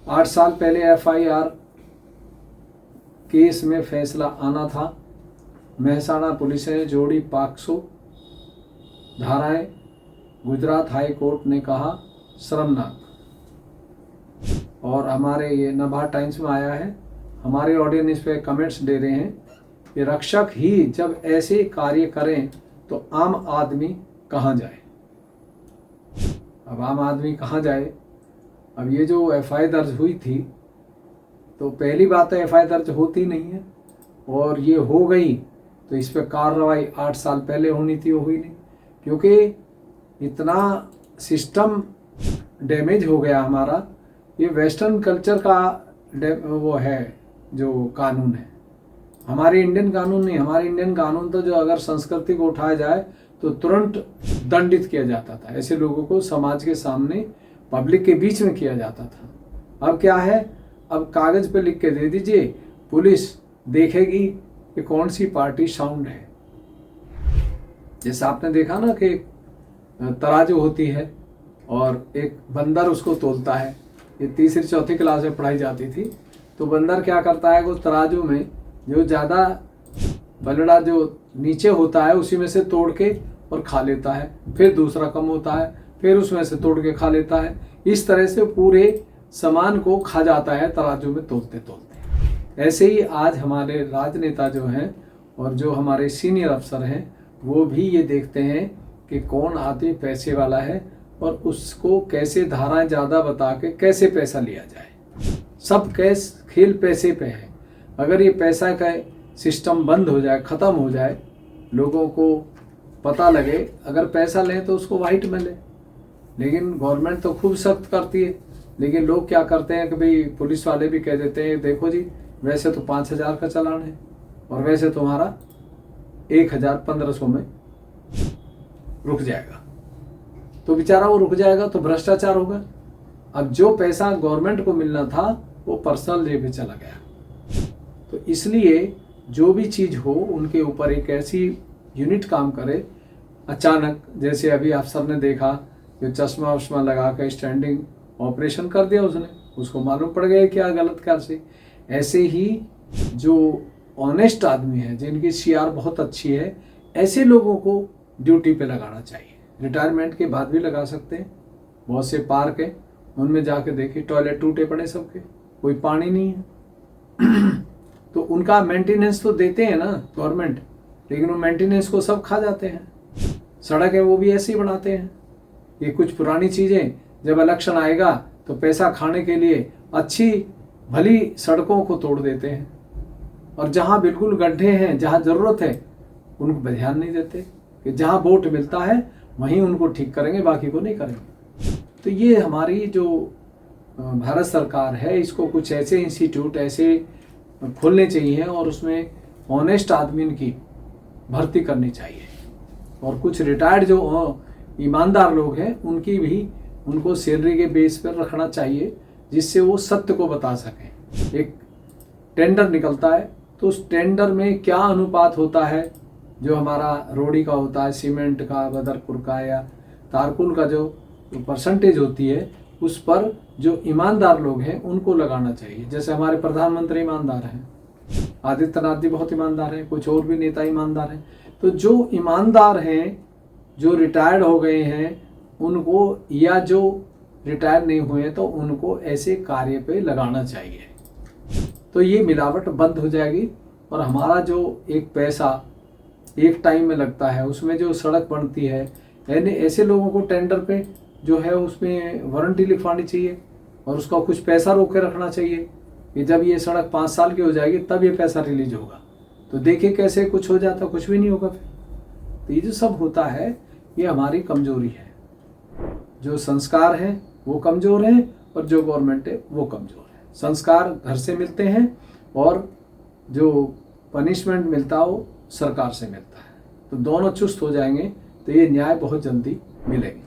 8 साल पहले FIR case में फैसला आना था। मेहसाणा पुलिस ने जोड़ी पॉक्सो धाराएं। गुजरात हाई कोर्ट ने कहा शर्मनाक। और हमारे ये नवभारत टाइम्स में आया है, हमारे ऑडियंस इस पे कमेंट्स दे रहे हैं कि रक्षक ही जब ऐसे कार्य करें तो आम आदमी कहाँ जाए। अब आम आदमी कहाँ जाए। अब ये जो FIR दर्ज हुई थी, तो पहली बात है FIR दर्ज होती नहीं है, और ये हो गई तो इस पर कार्रवाई 8 साल पहले होनी थी, वो हुई नहीं। क्योंकि इतना सिस्टम डैमेज हो गया हमारा। ये वेस्टर्न कल्चर का वो है जो कानून है, हमारे इंडियन कानून नहीं। हमारे इंडियन कानून तो जो अगर संस्कृति को उठाया जाए तो तुरंत दंडित किया जाता था। ऐसे लोगों को समाज के सामने पब्लिक के बीच में किया जाता था। अब क्या है, अब कागज पे लिख के दे दीजिए, पुलिस देखेगी कि कौन सी पार्टी साउंड है। जैसे आपने देखा ना कि तराजू होती है और एक बंदर उसको तोलता है। ये 3री-4थी क्लास में पढ़ाई जाती थी। तो बंदर क्या करता है, वो तराजू में जो ज़्यादा बलड़ा जो नीचे होता है उसी में से तोड़ के और खा लेता है, फिर दूसरा कम होता है, फिर उसमें से तोड़ के खा लेता है। इस तरह से पूरे सामान को खा जाता है तराजू में तोलते तोलते। ऐसे ही आज हमारे राजनेता जो हैं और जो हमारे सीनियर अफसर हैं, वो भी ये देखते हैं कि कौन आदमी पैसे वाला है और उसको कैसे धाराएं ज़्यादा बता के कैसे पैसा लिया जाए। सब खेल पैसे पे है। अगर ये पैसा का सिस्टम बंद हो जाए, ख़त्म हो जाए, लोगों को पता लगे अगर पैसा लें तो उसको वाइट में लें। लेकिन गवर्नमेंट तो खूब सख्त करती है, लेकिन लोग क्या करते हैं कि भाई पुलिस वाले भी कह देते हैं देखो जी वैसे तो 5,000 का चालान है और वैसे तुम्हारा 1,000-1,500 में रुक जाएगा। तो बेचारा वो रुक जाएगा तो भ्रष्टाचार होगा। अब जो पैसा गवर्नमेंट को मिलना था वो पर्सनल जेब में चला गया। तो इसलिए जो भी चीज़ हो उनके ऊपर एक ऐसी यूनिट काम करे। अचानक जैसे अभी अफसर ने देखा जो चश्मा वश्मा लगा कर स्टैंडिंग ऑपरेशन कर दिया उसने, उसको मालूम पड़ गया क्या गलत क्या से। ऐसे ही जो ऑनेस्ट आदमी है, जिनकी CR बहुत अच्छी है, ऐसे लोगों को ड्यूटी पे लगाना चाहिए। रिटायरमेंट के बाद भी लगा सकते हैं। बहुत से पार्क है, उनमें जाके देखिए टॉयलेट टूटे पड़े सबके, कोई पानी नहीं है। तो उनका मेंटेनेंस तो देते हैं ना गवर्नमेंट, लेकिन वो मेंटेनेंस को सब खा जाते हैं। सड़क है वो भी ऐसे ही बनाते हैं। ये कुछ पुरानी चीज़ें जब इलेक्शन आएगा तो पैसा खाने के लिए अच्छी भली सड़कों को तोड़ देते हैं, और जहाँ बिल्कुल गड्ढे हैं, जहाँ ज़रूरत है, उनको ध्यान नहीं देते कि जहाँ वोट मिलता है वहीं उनको ठीक करेंगे, बाकी को नहीं करेंगे। तो ये हमारी जो भारत सरकार है, इसको कुछ ऐसे इंस्टीट्यूट ऐसे खोलने चाहिए और उसमें ऑनेस्ट आदमी की भर्ती करनी चाहिए। और कुछ रिटायर्ड जो ईमानदार लोग हैं उनकी भी उनको सैलरी के बेस पर रखना चाहिए, जिससे वो सत्य को बता सकें। एक टेंडर निकलता है तो उस टेंडर में क्या अनुपात होता है, जो हमारा रोड़ी का होता है, सीमेंट का, बदरपुर का या तारकुल का जो परसेंटेज होती है, उस पर जो ईमानदार लोग हैं उनको लगाना चाहिए। जैसे हमारे प्रधानमंत्री ईमानदार हैं, आदित्यनाथ जी बहुत ईमानदार हैं, कुछ और भी नेता ईमानदार हैं। तो जो ईमानदार हैं, जो रिटायर्ड हो गए हैं, उनको, या जो रिटायर नहीं हुए तो उनको ऐसे कार्य पे लगाना चाहिए। तो ये मिलावट बंद हो जाएगी और हमारा जो एक पैसा एक टाइम में लगता है, उसमें जो सड़क बनती है, यानी ऐसे लोगों को टेंडर पे जो है उसमें वारंटी लिखवानी चाहिए और उसका कुछ पैसा रोक के रखना चाहिए कि जब ये सड़क 5 साल की हो जाएगी तब ये पैसा रिलीज होगा। तो देखिए कैसे कुछ हो जाता, कुछ भी नहीं होगा फिर। तो ये जो सब होता है ये हमारी कमजोरी है। जो संस्कार हैं वो कमज़ोर हैं और जो गवर्नमेंट है वो कमज़ोर है। संस्कार घर से मिलते हैं और जो पनिशमेंट मिलता हो सरकार से मिलता है। तो दोनों चुस्त हो जाएंगे तो ये न्याय बहुत जल्दी मिलेगी।